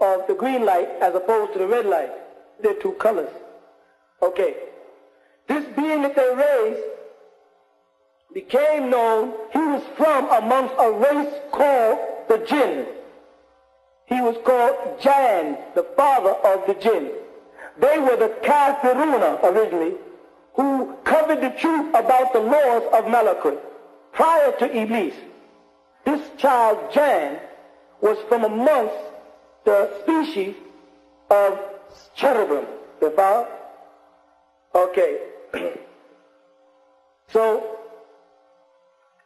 of the green light as opposed to the red light. They're two colors. Okay. This being that they raised became known, he was from amongst a race called the jinn. He was called Jan, the father of the jinn. They were the kafiruna originally, who covered the truth about the laws of Malakut prior to Iblis. This child Jan was from amongst the species of cherubim. You follow? Okay. So,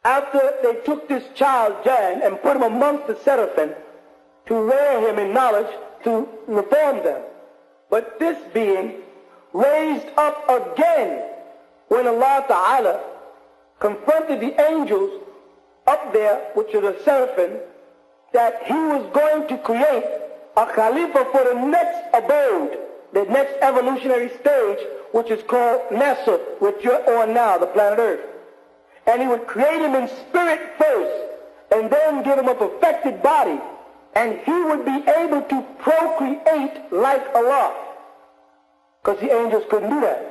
after they took this child Jan and put him amongst the seraphim to rear him in knowledge, to reform them. But this being raised up again when Allah Ta'ala confronted the angels up there, which are the seraphim, that he was going to create a Khalifa for the next abode, the next evolutionary stage, which is called Nasr, which you're on now, the planet Earth. And he would create him in spirit first, and then give him a perfected body, and he would be able to procreate like Allah. Because the angels couldn't do that.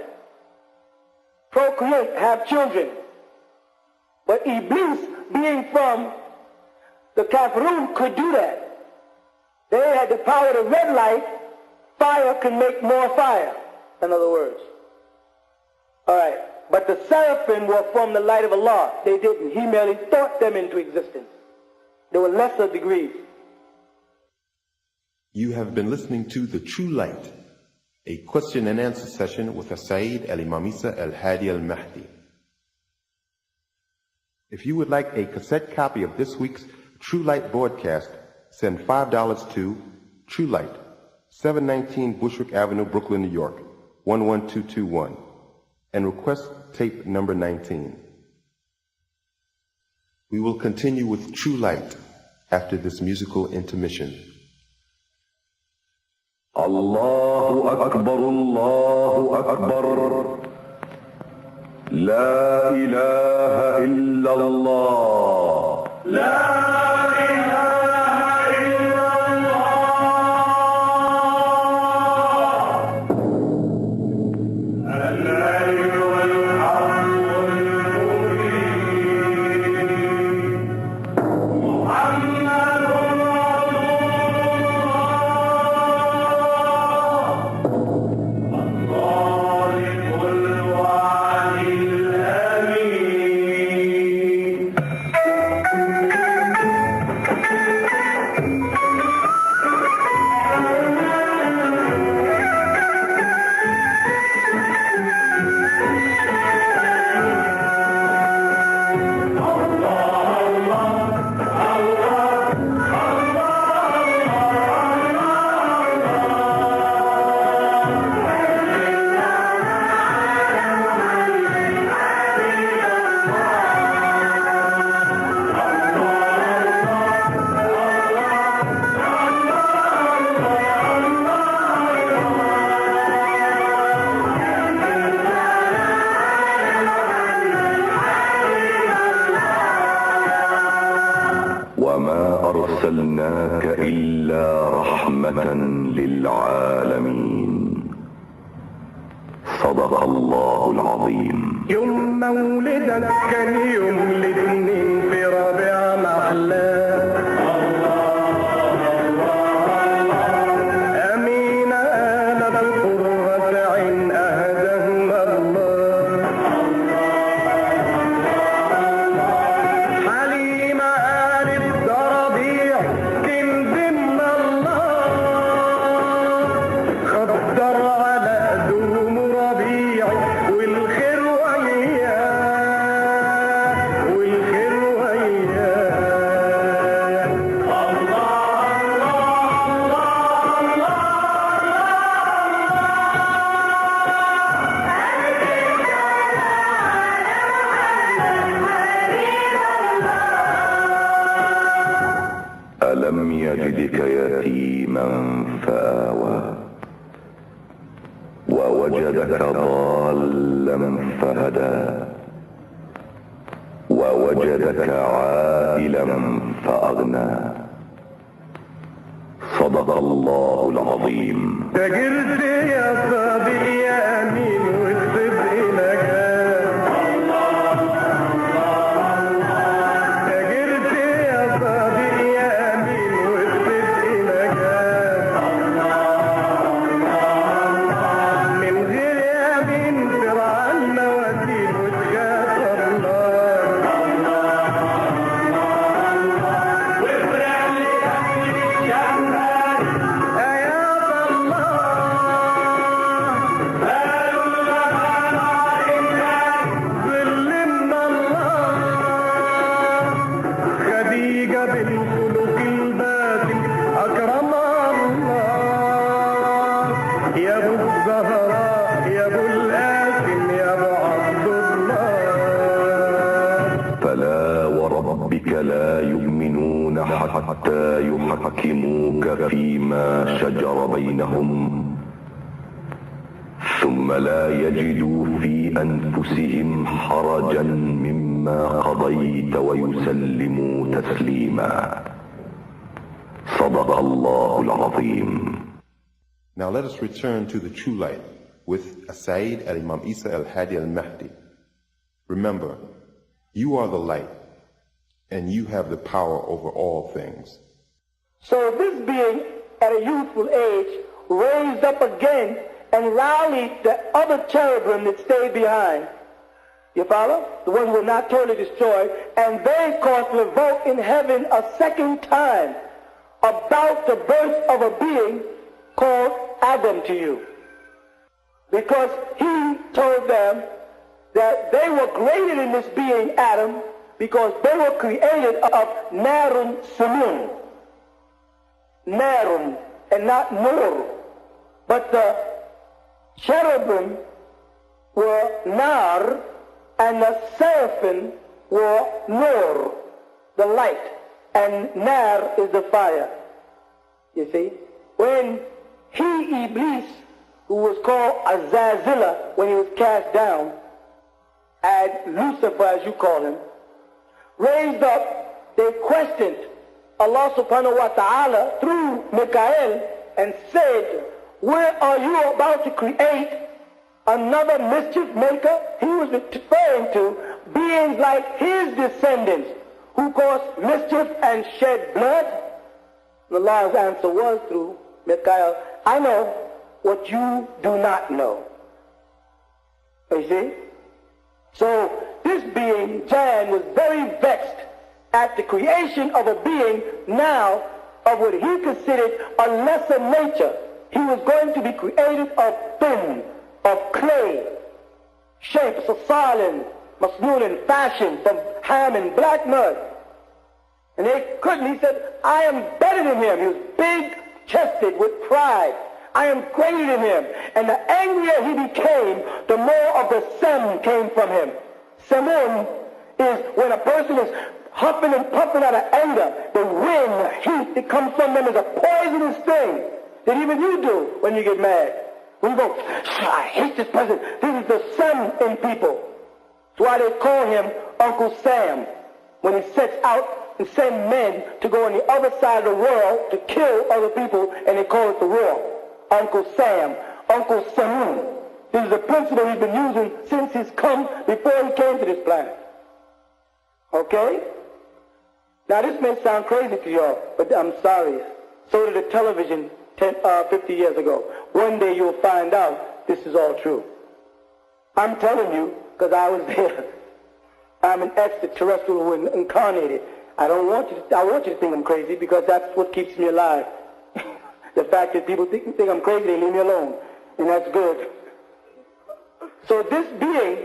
Procreate, have children. But Iblis, being from the Kafirun, could do that. They had the power of the red light. Fire can make more fire, in other words. All right. But the seraphim were from the light of Allah. They didn't. He merely thought them into existence. They were lesser degrees. You have been listening to The True Light, a question and answer session with Saeed Al-Imam Isa Al-Hadi Al-Mahdi. If you would like a cassette copy of this week's True Light broadcast, send $5 to True Light, 719 Bushwick Avenue, Brooklyn, New York, 11221, and request tape number 19. We will continue with True Light after this musical intermission. Allahu Akbar, Allahu Akbar, La ilaha illallah, La أرسلناك إلا رحمة للعالمين. صدق الله العظيم. يوم مولدك كان يوم الاثنين في ربيع محلاه، ألم يجدك يتيما فآوى ووجدك ضالا فهدى ووجدك عائلا فأغنى. صدق صدق الله العظيم. تجرت يا صادق يا امين والصدق نجاة. تجرت يا صادق يا امين والصدق نجاة. من غير يمين فرعان موازين وتجاه النار. بالخلق الباسم أكرم الله. يا أبو الزهراء يا أبو القاسم يا أبو عبد الله. فلا وربك لا يؤمنون حتى يحكموك فيما شجر بينهم ثم لا يجدوا في أنفسهم حرجا مما قضيت ويسلموا تسليما. صدق الله العظيم. Now let us return to the true light with Sayyid al-Imam Isa al-Hadi al-Mahdi. Remember, you are the light, and you have the power over all things. So this being at a youthful age raised up again and rallied the other cherubim that stayed behind. You follow? The ones who were not totally destroyed. And they caused revolt in heaven a second time about the birth of a being called Adam to you. Because he told them that they were greater than this being Adam because they were created of Narun Samun. Narun and not Nur. But the cherubim were Nar and the seraphim were Nur, the light, and Nar is the fire. You see? When he, Iblis, who was called Azazillah when he was cast down, and Lucifer as you call him, raised up, they questioned Allah subhanahu wa ta'ala through Mikael and said, where are you about to create another mischief maker? He was referring to beings like his descendants who caused mischief and shed blood. And Allah's answer was through Mikael, I know what you do not know. You see? So this being, Jan, was very vexed at the creation of a being now of what he considered a lesser nature. He was going to be created of tin, of clay, shapes of salin, masnoon and fashion from ham and black mud. And they couldn't. He said, I am better than him. He was big-chested with pride. I am greater than him. And the angrier he became, the more of the sem came from him. Semun is when a person is huffing and puffing out of anger. The wind, the heat that comes from them is a poisonous thing that even you do when you get mad. When you go, I hate this person. This is the sem in people. That's why they call him Uncle Sam. When he sets out and sends men to go on the other side of the world to kill other people, and they call it the war. Uncle Sam, Uncle Samun. This is a principle he's been using since he's come, before he came to this planet. Okay? Now this may sound crazy to y'all, but I'm sorry. So did the television 50 years ago. One day you'll find out this is all true. I'm telling you because I was there. I'm an extraterrestrial who incarnated. I want you to think I'm crazy because that's what keeps me alive. The fact that people think I'm crazy, they leave me alone. And that's good. So this being,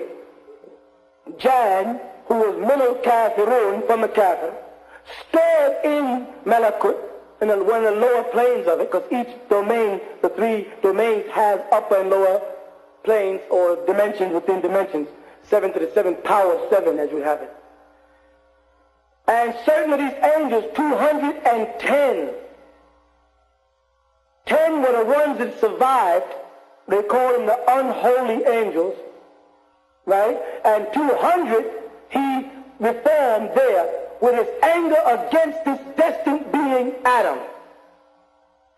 Jan, who was Minal Kafirun from the Kafir, stored in Malakut, in one of the lower planes of it, because each domain, the three domains, has upper and lower planes or dimensions within dimensions, 7 to the 7th power 7 as we have it. And certain of these angels, 210, 10 were the ones that survived. They call them the unholy angels, right? And 200 he reformed there with his anger against this destined being Adam.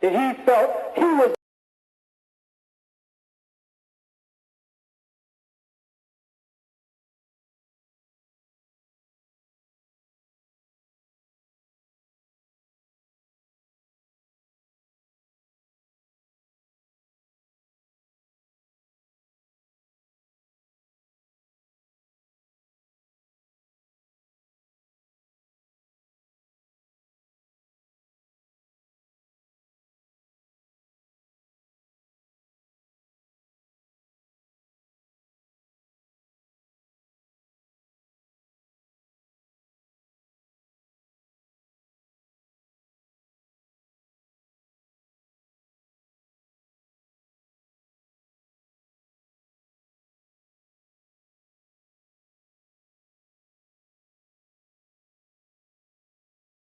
that he felt he was